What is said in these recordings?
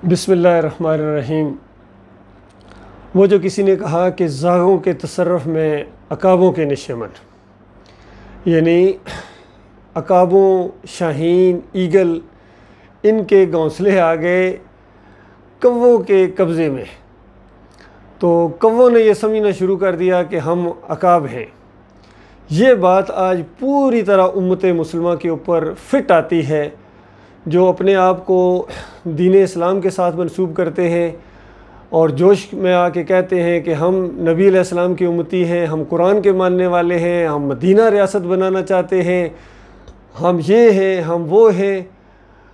بسم اللہ الرحمن الرحیم۔ وہ جو کسی نے کہا کہ زاغوں کے تصرف میں عقابوں کے نشیمن، یعنی عقابوں، شاہین، ایگل، ان کے گھونسلے آ گئے کووں کے قبضے میں، تو کووں نے یہ سمجھنا شروع کر دیا کہ ہم عقاب ہیں۔ یہ بات آج پوری طرح امت مسلمہ کے اوپر فٹ آتی ہے، جو اپنے آپ کو دین اسلام کے ساتھ منسوب کرتے ہیں اور جوش میں آ کے کہتے ہیں کہ ہم نبی علیہ السلام کی امتی ہیں، ہم قرآن کے ماننے والے ہیں، ہم مدینہ ریاست بنانا چاہتے ہیں، ہم یہ ہیں، ہم وہ ہیں،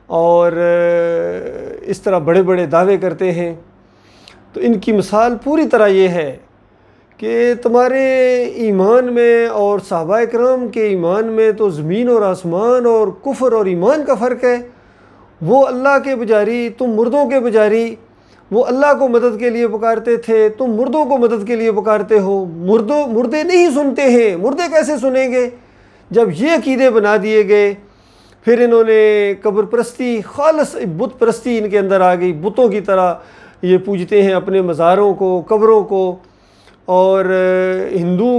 اور اس طرح بڑے بڑے دعوے کرتے ہیں۔ تو ان کی مثال پوری طرح یہ ہے کہ تمہارے ایمان میں اور صحابہ کرام کے ایمان میں تو زمین اور آسمان اور کفر اور ایمان کا فرق ہے۔ وہ اللہ کے پجاری، تم مردوں کے پجاری۔ وہ اللہ کو مدد کے لیے پکارتے تھے، تم مردوں کو مدد کے لیے پکارتے ہو۔ مردے نہیں سنتے ہیں، مردے کیسے سنیں گے؟ جب یہ عقیدے بنا دیے گئے، پھر انہوں نے قبر پرستی، خالص بت پرستی ان کے اندر آ گئی۔ بتوں کی طرح یہ پوجتے ہیں اپنے مزاروں کو، قبروں کو، اور ہندو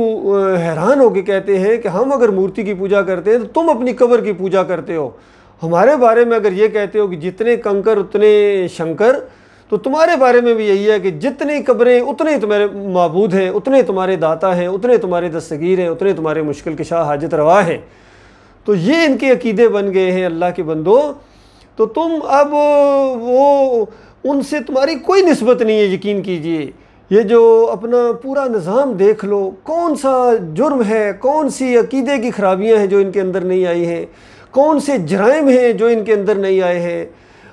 حیران ہو کے کہتے ہیں کہ ہم اگر مورتی کی پوجا کرتے ہیں تو تم اپنی قبر کی پوجا کرتے ہو۔ ہمارے بارے میں اگر یہ کہتے ہو کہ جتنے کنکر اتنے شنکر، تو تمہارے بارے میں بھی یہی ہے کہ جتنی قبریں اتنے تمہارے معبود ہیں، اتنے تمہارے داتا ہیں، اتنے تمہارے دستگیر ہیں، اتنے تمہارے مشکل کشا حاجت روا ہیں۔ تو یہ ان کے عقیدے بن گئے ہیں اللہ کے بندو۔ تو تم اب وہ ان سے تمہاری کوئی نسبت نہیں ہے، یقین کیجئے۔ یہ جو اپنا پورا نظام دیکھ لو، کون سا جرم ہے، کون سی عقیدے کی خرابیاں ہیں جو ان کے اندر نہیں آئی ہیں، کون سے جرائم ہیں جو ان کے اندر نہیں آئے ہیں،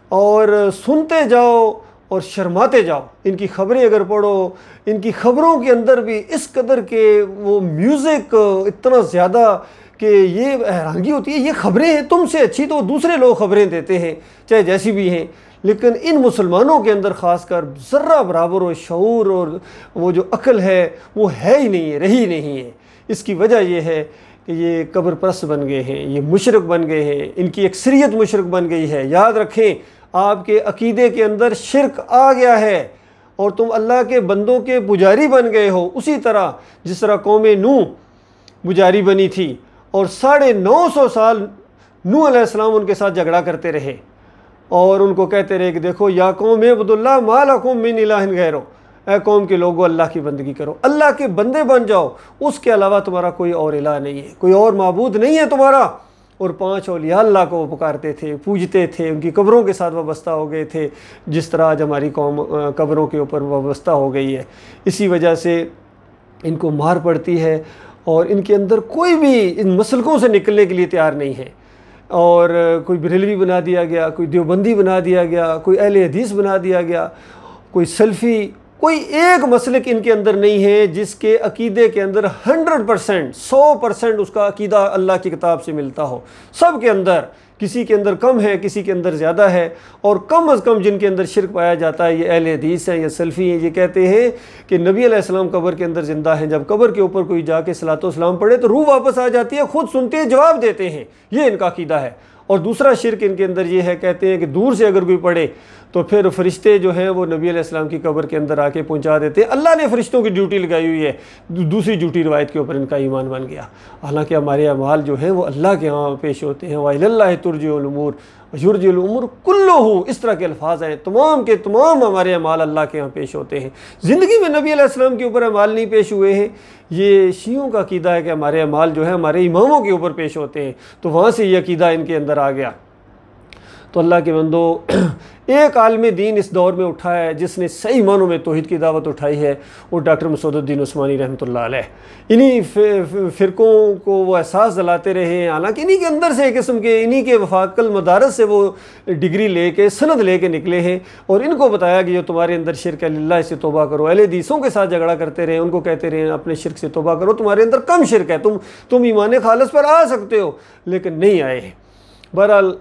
اور سنتے جاؤ اور شرماتے جاؤ۔ ان کی خبریں اگر پڑھو، ان کی خبروں کے اندر بھی اس قدر کے وہ میوزک اتنا زیادہ کہ یہ حیرانگی ہوتی ہے۔ یہ خبریں ہیں تم سے اچھی تو دوسرے لوگ خبریں دیتے ہیں، چاہے جیسی بھی ہیں، لیکن ان مسلمانوں کے اندر خاص کر ذرہ برابر و شعور اور وہ جو عقل ہے وہ ہے ہی نہیں ہے، رہی نہیں ہے۔ اس کی وجہ یہ ہے کہ یہ قبر پرست بن گئے ہیں، یہ مشرک بن گئے ہیں، ان کی اکثریت مشرک بن گئی ہے۔ یاد رکھیں، آپ کے عقیدے کے اندر شرک آ گیا ہے اور تم اللہ کے بندوں کے پجاری بن گئے ہو، اسی طرح جس طرح قوم نوح پجاری بنی تھی اور 950 سال نوح علیہ السلام ان کے ساتھ جھگڑا کرتے رہے اور ان کو کہتے رہے کہ دیکھو یا قوم عبد اللہ ما لکم من الہ غیرہ، اے قوم کے لوگوں اللہ کی بندگی کرو، اللہ کے بندے بن جاؤ، اس کے علاوہ تمہارا کوئی اور الہ نہیں ہے، کوئی اور معبود نہیں ہے تمہارا۔ اور 5 اولیاء اللہ کو وہ پکارتے تھے، پوجتے تھے، ان کی قبروں کے ساتھ وابستہ ہو گئے تھے، جس طرح آج ہماری قوم قبروں کے اوپر وابستہ ہو گئی ہے۔ اسی وجہ سے ان کو مار پڑتی ہے اور ان کے اندر کوئی بھی ان مسلکوں سے نکلنے کے لیے تیار نہیں ہے، اور کوئی بریلوی بنا دیا گیا، کوئی دیوبندی بنا دیا گیا، کوئی اہل حدیث بنا دیا گیا، کوئی سلفی، کوئی ایک مسلک ان کے اندر نہیں ہے جس کے عقیدے کے اندر 100% اس کا عقیدہ اللہ کی کتاب سے ملتا ہو۔ سب کے اندر، کسی کے اندر کم ہے، کسی کے اندر زیادہ ہے، اور کم از کم جن کے اندر شرک پایا جاتا ہے یہ اہل حدیث ہیں، یہ سلفی ہیں۔ یہ کہتے ہیں کہ نبی علیہ السلام قبر کے اندر زندہ ہیں، جب قبر کے اوپر کوئی جا کے صلاۃ و سلام پڑھے تو روح واپس آ جاتی ہے، خود سنتے ہیں، جواب دیتے ہیں۔ یہ ان کا عقیدہ ہے۔ اور دوسرا شرک ان کے اندر یہ ہے، کہتے ہیں کہ دور سے اگر کوئی پڑھے تو پھر فرشتے جو ہیں وہ نبی علیہ السلام کی قبر کے اندر آ کے پہنچا دیتے ہیں۔ اللہ نے فرشتوں کی ڈیوٹی لگائی ہوئی ہے۔ دوسری جھوٹی روایت کے اوپر ان کا ایمان بن گیا، حالانکہ ہمارے اعمال جو ہیں وہ اللہ کے ہاں پیش ہوتے ہیں۔ وَإِلَى اللَّهِ تُرْجَعُ الْأُمُورُ وَيُرْجَعُ الْأُمُورُ كُلُّهُ، اس طرح کے الفاظ ہیں، تمام کے تمام ہمارے اعمال اللہ کے ہاں پیش ہوتے ہیں۔ زندگی میں نبی علیہ السلام کے اوپر اعمال نہیں پیش ہوئے ہیں۔ یہ شیعوں کا عقیدہ ہے کہ ہمارے اعمال جو ہیں ہمارے اماموں کے اوپر پیش ہوتے ہیں، تو وہاں سے یہ عقیدہ ان کے اندر آ گیا۔ تو اللہ کے بندو، ایک عالم دین اس دور میں اٹھا ہے جس نے صحیح معنوں میں توحید کی دعوت اٹھائی ہے، وہ ڈاکٹر مسعود الدین عثمانی رحمۃ اللہ علیہ۔ انہی فرقوں کو وہ احساس دلاتے رہے ہیں، حالانکہ انہی کے اندر سے ایک قسم کے انہی کے وفاق المدارس سے وہ ڈگری لے کے سند لے کے نکلے ہیں، اور ان کو بتایا کہ جو تمہارے اندر شرک ہے اللہ سے توبہ کرو۔ اہل حدیثوں کے ساتھ جھگڑا کرتے رہے، ان کو کہتے رہے اپنے شرک سے توبہ کرو، تمہارے اندر کم شرک ہے، تم ایمان خالص پر آ سکتے ہو، لیکن نہیں آئے ہیں۔ بہرحال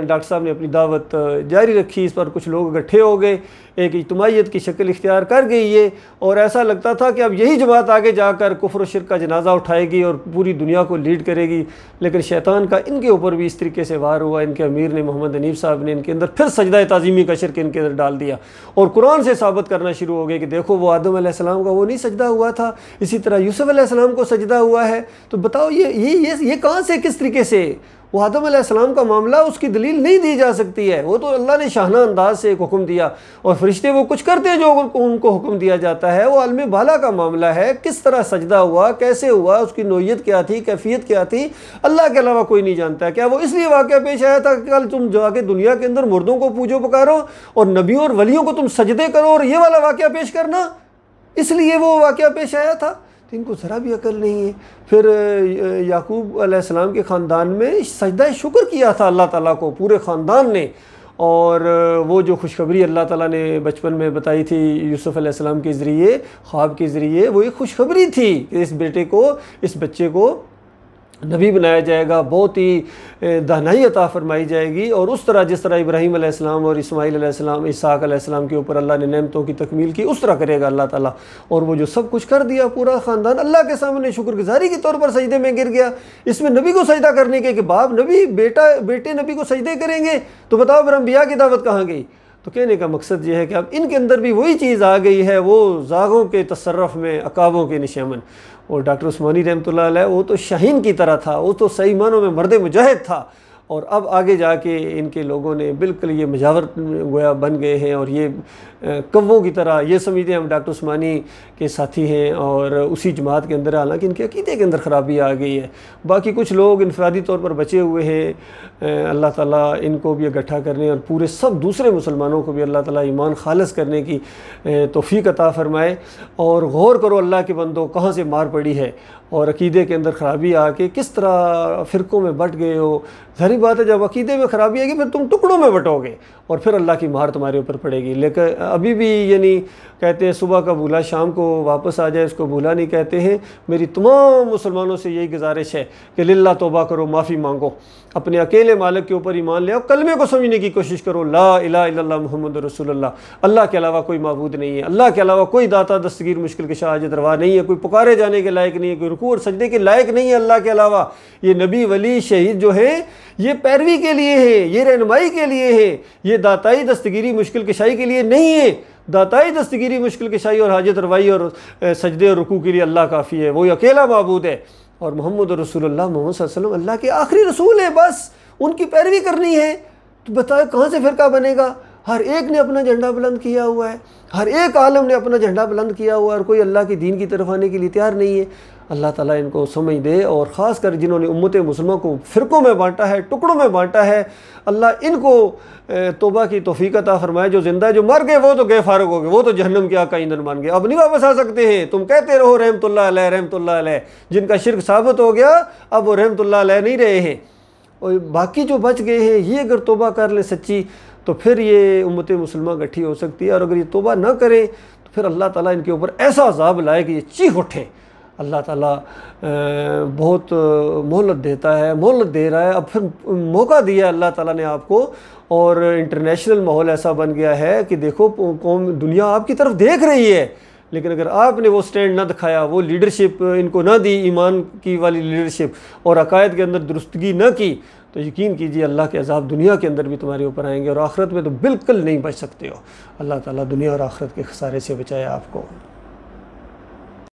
ڈاکٹر صاحب نے اپنی دعوت جاری رکھی، اس پر کچھ لوگ اکٹھے ہو گئے، ایک اجتماعیت کی شکل اختیار کر گئی یہ، اور ایسا لگتا تھا کہ اب یہی جماعت آگے جا کر کفر و شرک کا جنازہ اٹھائے گی اور پوری دنیا کو لیڈ کرے گی، لیکن شیطان کا ان کے اوپر بھی اس طریقے سے وار ہوا، ان کے امیر نے محمد حنیف صاحب نے ان کے اندر پھر سجدہ تعظیمی کا شرک ان کے اندر ڈال دیا، اور قرآن سے ثابت کرنا شروع ہو گئے کہ دیکھو وہ آدم علیہ السلام کا وہ نہیں سجدہ ہوا تھا، اسی طرح یوسف علیہ السلام کو سجدہ ہوا ہے، تو بتاؤ یہ کہاں سے کس طریقے سے؟ وہ آدم علیہ السلام کا معاملہ اس کی دلیل نہیں دی جا سکتی ہے، وہ تو اللہ نے شاہانہ انداز سے ایک حکم دیا، اور فرشتے وہ کچھ کرتے ہیں جو ان کو حکم دیا جاتا ہے، وہ عالم بالا کا معاملہ ہے، کس طرح سجدہ ہوا، کیسے ہوا، اس کی نوعیت کیا تھی، کیفیت کیا تھی، اللہ کے علاوہ کوئی نہیں جانتا ہے۔ کیا وہ اس لیے واقعہ پیش آیا تھا کہ کل تم جا کے دنیا کے اندر مردوں کو پوجو پکارو اور نبیوں اور ولیوں کو تم سجدے کرو اور یہ والا واقعہ پیش کرنا، اس لیے وہ واقعہ پیش آیا تھا؟ تو ان کو ذرا بھی عقل نہیں ہے۔ پھر یعقوب علیہ السلام کے خاندان میں سجدہ شکر کیا تھا اللہ تعالیٰ کو پورے خاندان نے، اور وہ جو خوشخبری اللہ تعالیٰ نے بچپن میں بتائی تھی یوسف علیہ السلام کے ذریعے، خواب کے ذریعے، وہ ایک خوشخبری تھی کہ اس بچے کو نبی بنایا جائے گا، بہت ہی دانائی عطا فرمائی جائے گی، اور اس طرح جس طرح ابراہیم علیہ السلام اور اسماعیل علیہ السلام، اسحاق علیہ السلام کے اوپر اللہ نے نعمتوں کی تکمیل کی، اس طرح کرے گا اللہ تعالیٰ۔ اور وہ جو سب کچھ کر دیا، پورا خاندان اللہ کے سامنے شکر گزاری کے طور پر سجدے میں گر گیا، اس میں نبی کو سجدہ کرنے کے کہ باپ نبی، بیٹے نبی کو سجدے کریں گے، تو بتاؤ پھر انبیاء کی دعوت کہاں گئی؟ تو کہنے کا مقصد یہ ہے کہ اب ان کے اندر بھی وہی چیز آ گئی ہے، وہ زاغوں کے تصرف میں عقابوں کے نشیمن۔ اور ڈاکٹر عثمانی رحمۃ اللہ علیہ وہ تو شاہین کی طرح تھا، وہ تو صحیح معنوں میں مرد مجاہد تھا، اور اب آگے جا کے ان کے لوگوں نے بالکل یہ مجاور گویا بن گئے ہیں، اور یہ کووں کی طرح یہ سمجھتے ہیں ہم ڈاکٹر عثمانی کے ساتھی ہیں اور اسی جماعت کے اندر، حالانکہ ان کے عقیدے کے اندر خرابی آ گئی ہے۔ باقی کچھ لوگ انفرادی طور پر بچے ہوئے ہیں، اللہ تعالیٰ ان کو بھی اکٹھا کرنے اور پورے سب دوسرے مسلمانوں کو بھی اللہ تعالیٰ ایمان خالص کرنے کی توفیق عطا فرمائے۔ اور غور کرو اللہ کے بندوں، کہاں سے مار پڑی ہے، اور عقیدے کے اندر خرابی آ کے کس طرح فرقوں میں بٹ گئے ہو۔ ظاہری بات ہے جب عقیدے میں خرابی آئے گی پھر تم ٹکڑوں میں بٹو گے، اور پھر اللہ کی مار تمہارے اوپر پڑے گی۔ لیکن ابھی بھی یعنی کہتے ہیں صبح کا بھولا شام کو واپس آ جائے، اس کو بھولا نہیں کہتے ہیں۔ میری تمام مسلمانوں سے یہی گزارش ہے کہ للہ توبہ کرو، معافی مانگو، اپنے اکیلے مالک کے اوپر ایمان لے آؤ، کلمے کو سمجھنے کی کوشش کرو، لا الہ الا اللہ محمد رسول اللہ، اللہ کے علاوہ کوئی معبود نہیں ہے، اللہ کے علاوہ کوئی داتا دستگیر مشکل کشا حاجت روا نہیں ہے، کوئی پکارے جانے کے لائق نہیں ہے، کوئی رکوع اور سجدے کے لائق نہیں ہے اللہ کے علاوہ۔ یہ نبی ولی شہید جو ہیں یہ پیروی کے لیے ہیں، یہ رہنمائی کے لیے ہیں، یہ داتائی دستگیری مشکل کشائی کے لیے نہیں ہے۔ داتائی دستگیری مشکل کشائی اور حاجت روائی اور سجدے اور رکوع کے لیے اللہ کافی ہے، وہی اکیلا معبود ہے، اور محمد رسول اللہ محمد صلی اللہ علیہ وسلم اللہ کے آخری رسول ہیں، بس ان کی پیروی کرنی ہے۔ تو بتائے کہاں سے فرقہ بنے گا؟ ہر ایک نے اپنا جھنڈا بلند کیا ہوا ہے، ہر ایک عالم نے اپنا جھنڈا بلند کیا ہوا ہے، اور کوئی اللہ کی دین کی طرف آنے کے لیے تیار نہیں ہے۔ اللہ تعالیٰ ان کو سمجھ دے، اور خاص کر جنہوں نے امت مسلمہ کو فرقوں میں بانٹا ہے، ٹکڑوں میں بانٹا ہے، اللہ ان کو توبہ کی توفیق عطا فرمائے۔ جو زندہ ہے، جو مر گئے وہ تو گئے، فارغ ہو گئے، وہ تو جہنم کے آقا ایندھن مان گئے، اب نہیں واپس آ سکتے ہیں۔ تم کہتے رہو رحمت اللہ علیہ رحمت اللہ علیہ، جن کا شرک ثابت ہو گیا اب وہ رحمت اللہ علیہ نہیں رہے ہیں، اور باقی جو بچ گئے ہیں یہ اگر توبہ کر لیں سچی تو پھر یہ امت مسلمہ گٹھی ہو سکتی ہے، اور اگر یہ توبہ نہ کریں تو پھر اللہ تعالیٰ ان کے اوپر ایسا عذاب لائے کہ یہ چیخ اٹھیں۔ اللہ تعالیٰ بہت مہلت دیتا ہے، مہلت دے رہا ہے، اب پھر موقع دیا ہے اللہ تعالیٰ نے آپ کو، اور انٹرنیشنل ماحول ایسا بن گیا ہے کہ دیکھو قوم دنیا آپ کی طرف دیکھ رہی ہے، لیکن اگر آپ نے وہ سٹینڈ نہ دکھایا، وہ لیڈرشپ ان کو نہ دی، ایمان کی والی لیڈرشپ، اور عقائد کے اندر درستگی نہ کی، تو یقین کیجیے اللہ کے عذاب دنیا کے اندر بھی تمہارے اوپر آئیں گے، اور آخرت میں تو بالکل نہیں بچ سکتے ہو۔ اللہ تعالیٰ دنیا اور آخرت کے خسارے سے بچائے آپ کو۔